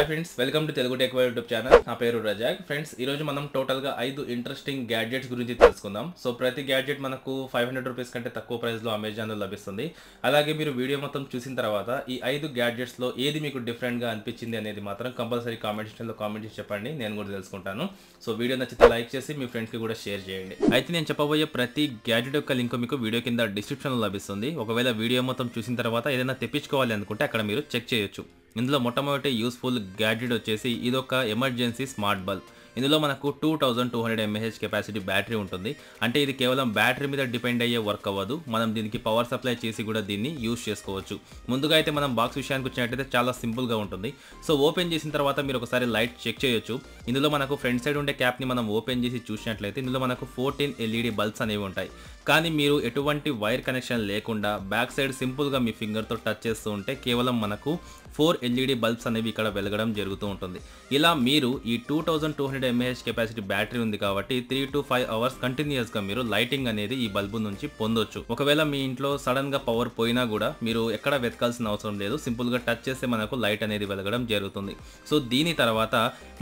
Hi friends, welcome to Telugu tech YouTube channel. నా పేరు Razak. Friends, ఈ రోజు మనం టోటల్గా 5 ఇంట్రెస్టింగ్ గ్యాడ్జెట్స్ గురించి తెలుసుకుందాం. సో ప్రతి గ్యాడ్జెట్ మనకు 500 రూపీస్ కంటే తక్కువ ప్రైస్లో అమెజాన్లో లభిస్తుంది. అలాగే మీరు వీడియో మొత్తం చూసిన తర్వాత ఈ 5 గ్యాడ్జెట్స్లో ఏది మీకు డిఫరెంట్గా అనిపించింది అనేది మాత్రం కంపల్సరీ కామెంట్ సెక్షన్లో కామెంట్ చేసి చెప్పండి, నేను కూడా తెలుసుకుంటాను. సో వీడియో నచ్చితే లైక్ చేసి మీ ఫ్రెండ్స్కి కూడా షేర్ చేయండి. అయితే నేను చెప్పబోయే ప్రతి గ్యాడ్జెట్ యొక్క లింక్ మీకు వీడియో కింద డిస్క్రిప్షన్లో లభిస్తుంది. ఒకవేళ వీడియో మొత్తం చూసిన తర్వాత ఏదైనా తెప్పించుకోవాలి అనుకుంటే అక్కడ మీరు చెక్ చేయొచ్చు. ఇందులో మొట్టమొదటి యూస్ఫుల్ గ్యాడ్జెట్ వచ్చేసి ఇదొక ఎమర్జెన్సీ స్మార్ట్ బల్బ్. ఇందులో మనకు 2200 mAh కెపాసిటీ బ్యాటరీ ఉంటుంది. అంటే ఇది కేవలం బ్యాటరీ మీద డిపెండ్ అయ్యే వర్క్ అవ్వదు, మనం దీనికి పవర్ సప్లై చేసి కూడా దీన్ని యూజ్ చేసుకోవచ్చు. ముందుగా అయితే మనం బాక్స్ విషయానికి వచ్చినట్టయితే చాలా సింపుల్గా ఉంటుంది. సో ఓపెన్ చేసిన తర్వాత మీరు ఒకసారి లైట్ చెక్ చేయొచ్చు. ఇందులో మనకు ఫ్రంట్ సైడ్ ఉండే క్యాప్ని మనం ఓపెన్ చేసి చూసినట్లయితే ఇందులో మనకు 14 LED బల్బ్స్ అనేవి ఉంటాయి. కానీ మీరు ఎటువంటి వైర్ కనెక్షన్ లేకుండా బ్యాక్ సైడ్ సింపుల్గా మీ ఫింగర్తో టచ్ చేస్తూ ఉంటే కేవలం మనకు 4 LED బల్బ్స్ అనేవి ఇక్కడ వెలగడం జరుగుతూ ఉంటుంది. ఇలా మీరు ఈ 2200 mAh కెపాసిటీ బ్యాటరీ ఉంది కాబట్టి 3 to 5 అవర్స్ కంటిన్యూస్గా మీరు లైటింగ్ అనేది ఈ బల్బు నుంచి పొందొచ్చు. ఒకవేళ మీ ఇంట్లో సడన్గా పవర్ పోయినా కూడా మీరు ఎక్కడ వెతకాల్సిన అవసరం లేదు, సింపుల్గా టచ్ చేస్తే మనకు లైట్ అనేది వెలగడం జరుగుతుంది. సో దీని తర్వాత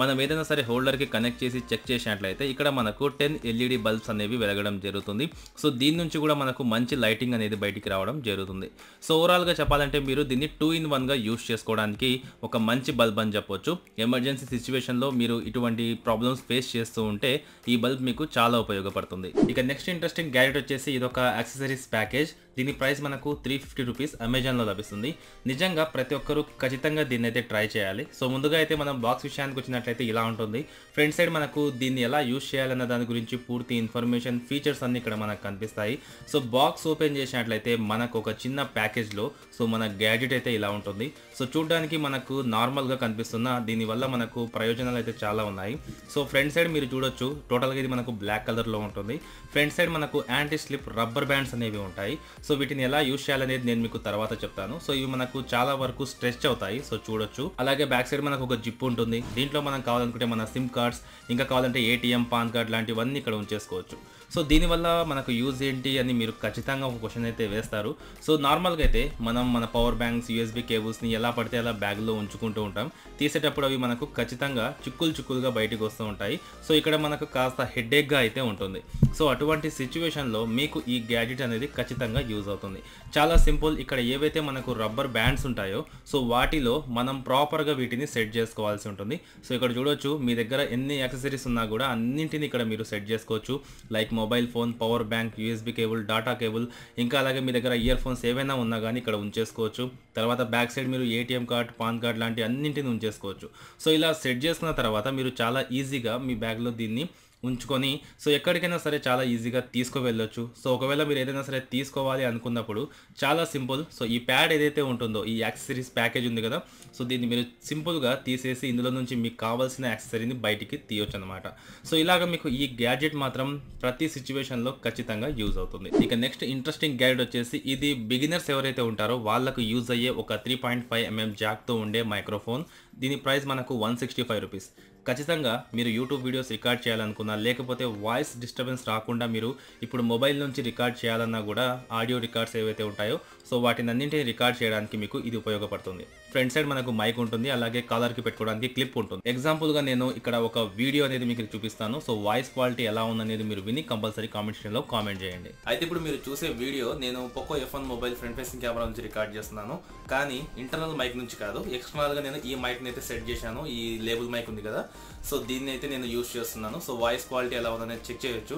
మనం ఏదైనా సరే హోల్డర్కి కనెక్ట్ చేసి చెక్ చేసినట్లయితే ఇక్కడ మనకు 10 LED బల్బ్స్ అనేవి వెలగడం జరుగుతుంది. సో దీని నుంచి కూడా మనకు మంచి లైటింగ్ అనేది బయటికి రావడం జరుగుతుంది. సో ఓవరాల్గా చెప్పాలంటే మీరు దీన్ని 2-in-1 గా యూజ్ చేసుకోవడానికి ఒక మంచి బల్బ్ అని చెప్పొచ్చు. ఎమర్జెన్సీ సిచ్యువేషన్లో మీరు ఇటువంటి ప్రాబ్లమ్స్ ఫేస్ చేస్తూ ఉంటే ఈ బల్బ్ మీకు చాలా ఉపయోగపడుతుంది. ఇక నెక్స్ట్ ఇంట్రెస్టింగ్ గ్యాడ్జెట్ వచ్చేసి ఇదొక యాక్సెసరీస్ ప్యాకేజ్. దీని ప్రైస్ మనకు 350 రూపీస్ అమెజాన్లో లభిస్తుంది. నిజంగా ప్రతి ఒక్కరూ ఖచ్చితంగా దీన్ని అయితే ట్రై చేయాలి. సో ముందుగా అయితే మనం బాక్స్ విషయానికి వచ్చినట్లయితే ఇలా ఉంటుంది. ఫ్రంట్ సైడ్ మనకు దీన్ని ఎలా యూజ్ చేయాలన్న దాని గురించి పూర్తి ఇన్ఫర్మేషన్, ఫీచర్స్ అన్ని ఇక్కడ మనకు కనిపిస్తాయి. సో బాక్స్ ఓపెన్ చేసినట్లయితే మనకు ఒక చిన్న ప్యాకేజ్లో సో మన గ్యాడ్జెట్ అయితే ఇలా ఉంటుంది. సో చూడడానికి మనకు నార్మల్గా కనిపిస్తున్న దీనివల్ల మనకు ప్రయోజనాలు అయితే చాలా ఉన్నాయి. సో ఫ్రంట్ సైడ్ మీరు చూడొచ్చు, టోటల్గా ఇది మనకు బ్లాక్ కలర్లో ఉంటుంది. ఫ్రంట్ సైడ్ మనకు యాంటీ స్లిప్ రబ్బర్ బ్యాండ్స్ అనేవి ఉంటాయి. సో వీటిని ఎలా యూజ్ చేయాలనేది నేను మీకు తర్వాత చెప్తాను. సో ఇవి మనకు చాలా వరకు స్ట్రెచ్ అవుతాయి, సో చూడొచ్చు. అలాగే బ్యాక్ సైడ్ మనకు ఒక జిప్ ఉంటుంది. దీంట్లో మనం కావాలనుకుంటే మన సిమ్ కార్డ్స్, ఇంకా కావాలంటే ATM, పాన్ కార్డ్ లాంటివన్నీ ఇక్కడ ఉంచేసుకోవచ్చు. సో దీనివల్ల మనకు యూజ్ ఏంటి అని మీరు ఖచ్చితంగా ఒక క్వశ్చన్ అయితే వేస్తారు. సో నార్మల్గా అయితే మనం మన పవర్ బ్యాంక్స్, USB కేబుల్స్ని ఎలా పడితే అలా బ్యాగ్లో ఉంచుకుంటూ ఉంటాం. తీసేటప్పుడు అవి మనకు ఖచ్చితంగా చిక్కులుగా బయటకు వస్తూ ఉంటాయి. సో ఇక్కడ మనకు కాస్త హెడేక్గా అయితే ఉంటుంది. సో అటువంటి సిచ్యువేషన్లో మీకు ఈ గ్యాడ్జెట్ అనేది ఖచ్చితంగా యూజ్ అవుతుంది. చాలా సింపుల్. ఇక్కడ ఏవైతే మనకు రబ్బర్ బ్యాండ్స్ ఉంటాయో సో వాటిలో మనం ప్రాపర్గా వీటిని సెట్ చేసుకోవాల్సి ఉంటుంది. సో ఇక్కడ చూడొచ్చు, మీ దగ్గర ఎన్ని యాక్సెసరీస్ ఉన్నా కూడా అన్నింటిని ఇక్కడ మీరు సెట్ చేసుకోవచ్చు. Like mobile phone, power bank, USB cable, data cable, ఇంకా అలాగే మీ దగ్గర ఇయర్ ఫోన్స్ ఏవైనా ఉన్నా కానీ ఇక్కడ ఉంచేసుకోవచ్చు. తర్వాత బ్యాక్ సైడ్ మీరు ATM కార్డ్, పాన్ కార్డ్ లాంటి అన్నింటిని ఉంచేసుకోవచ్చు. సో ఇలా సెట్ చేసుకున్న తర్వాత మీరు చాలా ఈజీగా మీ బ్యాగ్లో దీన్ని ఉంచుకొని సో ఎక్కడికైనా సరే చాలా ఈజీగా తీసుకువెళ్ళొచ్చు. సో ఒకవేళ మీరు ఏదైనా సరే తీసుకోవాలి అనుకున్నప్పుడు చాలా సింపుల్. సో ఈ ప్యాడ్ ఏదైతే ఉంటుందో, ఈ యాక్సెసరీస్ ప్యాకేజ్ ఉంది కదా, సో దీన్ని మీరు సింపుల్గా తీసేసి ఇందులో నుంచి మీకు కావాల్సిన యాక్సెసరీని బయటికి తీయొచ్చు అనమాట. సో ఇలాగ మీకు ఈ గ్యాడ్జెట్ మాత్రం ప్రతి సిచ్యువేషన్లో ఖచ్చితంగా యూజ్ అవుతుంది. ఇక నెక్స్ట్ ఇంట్రెస్టింగ్ గ్యాడ్జెట్ వచ్చేసి ఇది బిగినర్స్ ఎవరైతే ఉంటారో వాళ్ళకు యూజ్ అయ్యే ఒక 3.5mm జాక్తో ఉండే మైక్రోఫోన్. దీని ప్రైస్ మనకు 165 రూపీస్. ఖచ్చితంగా మీరు యూట్యూబ్ వీడియోస్ రికార్డ్ చేయాలనుకున్నా, లేకపోతే వాయిస్ డిస్టర్బెన్స్ రాకుండా మీరు ఇప్పుడు మొబైల్ నుంచి రికార్డ్ చేయాలన్నా కూడా ఆడియో రికార్డ్స్ ఏవైతే ఉంటాయో సో వాటిని అన్నింటినీ రికార్డ్ చేయడానికి మీకు ఇది ఉపయోగపడుతుంది. ఫ్రంట్ సైడ్ మనకు మైక్ ఉంటుంది, అలాగే కాలర్కి పెట్టుకోవడానికి క్లిప్ ఉంటుంది. ఎగ్జాంపుల్గా నేను ఇక్కడ ఒక వీడియో అనేది మీకు చూపిస్తాను. సో వాయిస్ క్వాలిటీ ఎలా ఉందనేది మీరు విని కంపల్సరీ కామెంట్ సెక్షన్లో కామెంట్ చేయండి. అయితే ఇప్పుడు మీరు చూసే వీడియో నేను Poco F1 mobile front facing camera నుంచి రికార్డ్ చేస్తున్నాను, కానీ ఇంటర్నల్ మైక్ నుంచి కాదు. ఎక్స్టర్నల్గా నేను ఈ మైక్ని అయితే సెట్ చేశాను. ఈ లేబుల్ మైక్ ఉంది కదా, సో దీన్ని అయితే నేను యూజ్ చేస్తున్నాను. సో వాయిస్ క్వాలిటీ ఎలా ఉందనేది చెక్ చేయొచ్చు.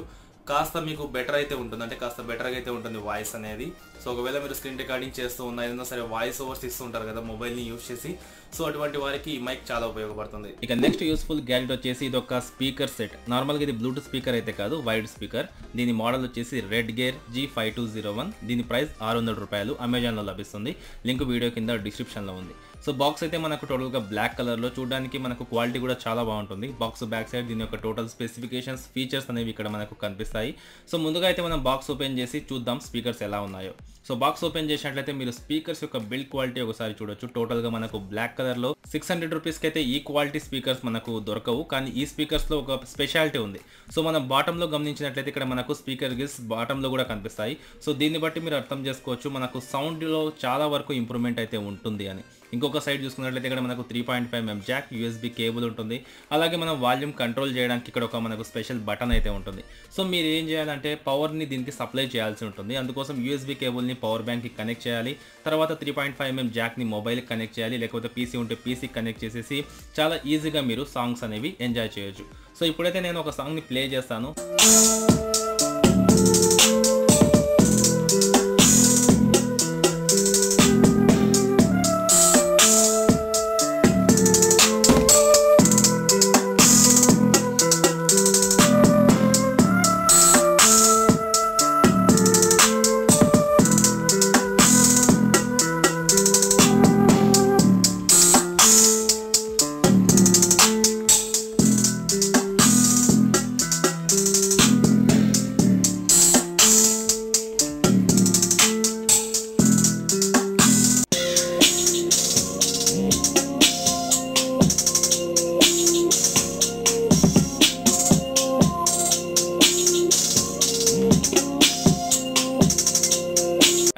కాస్త మీకు బెటర్ అయితే ఉంటుంది, అంటే కాస్త బెటర్గా అయితే ఉంటుంది వాయిస్ అనేది. సో ఒకవేళ మీరు స్క్రీన్ రికార్డింగ్ చేస్తూ ఉన్నా, ఏదైనా సరే వాయిస్ ఓవర్స్ ఇస్తూ ఉంటారు కదా మొబైల్ని యూజ్ చేసి, సో అటువంటి వారికి ఈ మైక్ చాలా ఉపయోగపడుతుంది. ఇక నెక్స్ట్ యూస్ఫుల్ గ్యాడ్జెట్ వచ్చేసి ఇది ఒక స్పీకర్ సెట్. నార్మల్గా ఇది బ్లూటూత్ స్పీకర్ అయితే కాదు, వైడ్ స్పీకర్. దీని మోడల్ వచ్చేసి రెడ్ గేర్ G5201. దీని ప్రైస్ 600 రూపాయలు అమెజాన్లో లభిస్తుంది. లింక్ వీడియో కింద డిస్క్రిప్షన్లో ఉంది. సో బాక్స్ అయితే మనకు టోటల్గా బ్లాక్ కలర్లో, చూడడానికి మనకు క్వాలిటీ కూడా చాలా బాగుంటుంది. బాక్స్ బ్యాక్ సైడ్ దీని యొక్క టోటల్ స్పెసిఫికేషన్స్, ఫీచర్స్ అనేవి ఇక్కడ మనకు కనిపిస్తాయి. సో ముందుగా అయితే మనం బాక్స్ ఓపెన్ చేసి చూద్దాం స్పీకర్స్ ఎలా ఉన్నాయో. సో బాక్స్ ఓపెన్ చేసినట్లయితే మీరు స్పీకర్స్ యొక్క బిల్డ్ క్వాలిటీ ఒకసారి చూడొచ్చు. టోటల్గా మనకు బ్లాక్ కలర్లో 600 రూపీస్కి అయితే ఈ క్వాలిటీ స్పీకర్స్ మనకు దొరకవు, కానీ ఈ స్పీకర్స్లో ఒక స్పెషాలిటీ ఉంది. సో మనం బాటంలో గమనించినట్లయితే ఇక్కడ మనకు స్పీకర్ గిల్స్ బాటంలో కూడా కనిపిస్తాయి. సో దీన్ని బట్టి మీరు అర్థం చేసుకోవచ్చు మనకు సౌండ్లో చాలా వరకు ఇంప్రూవ్మెంట్ అయితే ఉంటుంది అని. ఇంకొక సైడ్ చూసుకున్నట్లయితే ఇక్కడ మనకు 3.5mm జాక్, USB కేబుల్ ఉంటుంది. అలాగే మనం వాల్యూమ్ కంట్రోల్ చేయడానికి ఇక్కడ ఒక మనకు స్పెషల్ బటన్ అయితే ఉంటుంది. సో మీరు ఏం చేయాలంటే పవర్ని దీనికి సప్లై చేయాల్సి ఉంటుంది. అందుకోసం USB కేబుల్ని పవర్ బ్యాంక్కి కనెక్ట్ చేయాలి. తర్వాత 3.5mm జాక్ని మొబైల్కి కనెక్ట్ చేయాలి. లేకపోతే PC ఉంటే PCకి కనెక్ట్ చేసేసి చాలా ఈజీగా మీరు సాంగ్స్ అనేవి ఎంజాయ్ చేయొచ్చు. సో ఇప్పుడైతే నేను ఒక సాంగ్ని ప్లే చేస్తాను.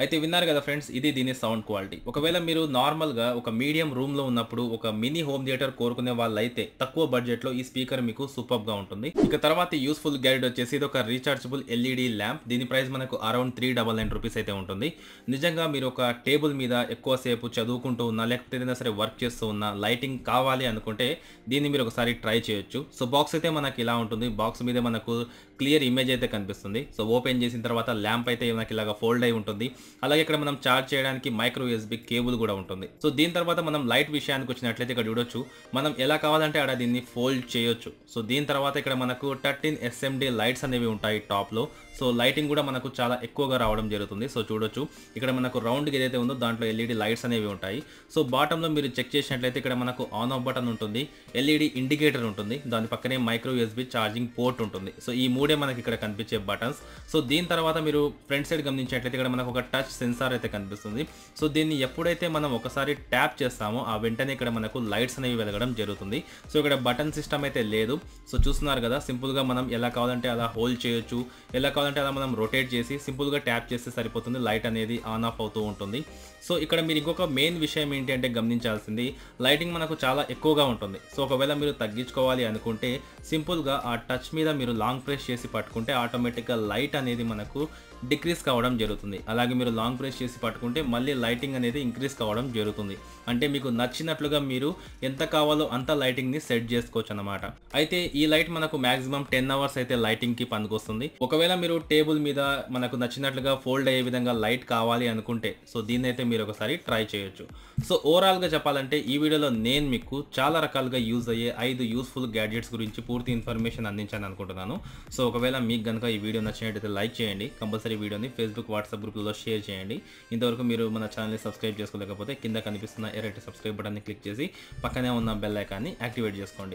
అయితే విన్నారు కదా ఫ్రెండ్స్, ఇది దీని సౌండ్ క్వాలిటీ. ఒకవేళ మీరు నార్మల్గా ఒక మీడియం రూమ్లో ఉన్నప్పుడు ఒక మినీ హోమ్ థియేటర్ కోరుకునే వాళ్ళైతే తక్కువ బడ్జెట్లో ఈ స్పీకర్ మీకు సూపర్గా ఉంటుంది. ఇక తర్వాత యూస్ఫుల్ గ్యాడ్జెట్ వచ్చేసి ఇది ఒక రీచార్జబుల్ LED ల్యాంప్. దీని ప్రైస్ మనకు అరౌండ్ 399 రూపీస్ అయితే ఉంటుంది. నిజంగా మీరు ఒక టేబుల్ మీద ఎక్కువసేపు చదువుకుంటూ ఉన్నా లేకపోతే ఏదైనా సరే వర్క్ చేస్తూ ఉన్నా లైటింగ్ కావాలి అనుకుంటే దీన్ని మీరు ఒకసారి ట్రై చేయొచ్చు. సో బాక్స్ అయితే మనకి ఇలా ఉంటుంది. బాక్స్ మీద మనకు క్లియర్ ఇమేజ్ అయితే కనిపిస్తుంది. సో ఓపెన్ చేసిన తర్వాత ల్యాంప్ అయితే మనకి ఇలాగా ఫోల్డ్ అయి ఉంటుంది. అలాగే ఇక్కడ మనం చార్జ్ చేయడానికి మైక్రో USB కేబుల్ కూడా ఉంటుంది. సో దీని తర్వాత మనం లైట్ విషయానికి వచ్చినట్లయితే ఇక్కడ చూడొచ్చు, మనం ఎలా కావాలంటే అక్కడ దీన్ని ఫోల్డ్ చేయొచ్చు. సో దీని తర్వాత ఇక్కడ మనకు 13 SMD లైట్స్ అనేవి ఉంటాయి టాప్ లో. సో లైటింగ్ కూడా మనకు చాలా ఎక్కువగా రావడం జరుగుతుంది. సో చూడొచ్చు ఇక్కడ మనకు రౌండ్ ఏదైతే ఉందో దాంట్లో LED లైట్స్ అనేవి ఉంటాయి. సో బాటమ్ లో మీరు చెక్ చేసినట్లయితే ఇక్కడ మనకు ఆన్ ఆఫ్ బటన్ ఉంటుంది, LED ఇండికేటర్ ఉంటుంది, దాని పక్కనే మైక్రో USB ఛార్జింగ్ పోర్ట్ ఉంటుంది. సో ఈ మూడే మనకి ఇక్కడ కనిపించే బటన్స్. సో దీని తర్వాత మీరు ఫ్రంట్ సైడ్ గమనించినట్లయితే ఇక్కడ మనకు ఒక టచ్ సెన్సార్ అయితే కనిపిస్తుంది. సో దీన్ని ఎప్పుడైతే మనం ఒకసారి ట్యాప్ చేస్తామో ఆ వెంటనే ఇక్కడ మనకు లైట్స్ అనేవి వెలగడం జరుగుతుంది. సో ఇక్కడ బటన్ సిస్టమ్ అయితే లేదు. సో చూస్తున్నారు కదా, సింపుల్ గా మనం ఎలా కావాలంటే అలా హోల్డ్ చేయొచ్చు, ఎలా కావాలంటే అలా మనం రొటేట్ చేసి సింపుల్ గా ట్యాప్ చేస్తే సరిపోతుంది. లైట్ అనేది ఆన్ ఆఫ్ అవుతూ ఉంటుంది. సో ఇక్కడ మీరు ఇంకొక మెయిన్ విషయం ఏంటి అంటే గమనించాల్సింది, లైటింగ్ మనకు చాలా ఎక్కువగా ఉంటుంది. సో ఒకవేళ మీరు తగ్గించుకోవాలి అనుకుంటే సింపుల్ గా ఆ టచ్ మీద మీరు లాంగ్ ప్రెస్ చేసి పట్టుకుంటే ఆటోమేటిక్గా లైట్ అనేది మనకు డిక్రీస్ కావడం జరుగుతుంది. అలాగే మీరు లాంగ్ ప్రెస్ చేసి పట్టుకుంటే మళ్ళీ లైటింగ్ అనేది ఇంక్రీజ్ కావడం జరుగుతుంది. అంటే మీకు నచ్చినట్లుగా మీరు ఎంత కావాలో అంత లైటింగ్ ని సెట్ చేసుకోవచ్చు అన్నమాట. అయితే ఈ లైట్ మనకు మాక్సిమం 10 అవర్స్ అయితే లైటింగ్ కి పనికొస్తుంది. ఒకవేళ మీరు టేబుల్ మీద మనకు నచ్చినట్లుగా ఫోల్డ్ అయ్యే విధంగా లైట్ కావాలి అనుకుంటే సో దీన్ని అయితే మీరు ఒకసారి ట్రై చేయొచ్చు. సో ఓవరాల్ గా చెప్పాలంటే ఈ వీడియోలో నేను మీకు చాలా రకాలుగా యూజ్ అయ్యే 5 యూస్ఫుల్ గ్యాడ్జెట్స్ గురించి పూర్తి ఇన్ఫర్మేషన్ అందించాను అనుకుంటున్నాను. సో ఒకవేళ మీకు కనుక ఈ వీడియో నచ్చినట్లయితే లైక్ చేయండి, కంపల్సరీ వీడియోని Facebook, WhatsApp గ్రూప్లలో షేర్ చేయండి. ఇంతవరకు మీరు మన ఛానల్ని సబ్స్క్రైబ్ చేసుకోలేకపోతే కింద కనిపిస్తున్న ఎర్రటి సబ్స్క్రైబ్ బటన్ని క్లిక్ చేసి పక్కనే ఉన్న బెల్ ఐకాన్ని యాక్టివేట్ చేసుకోండి.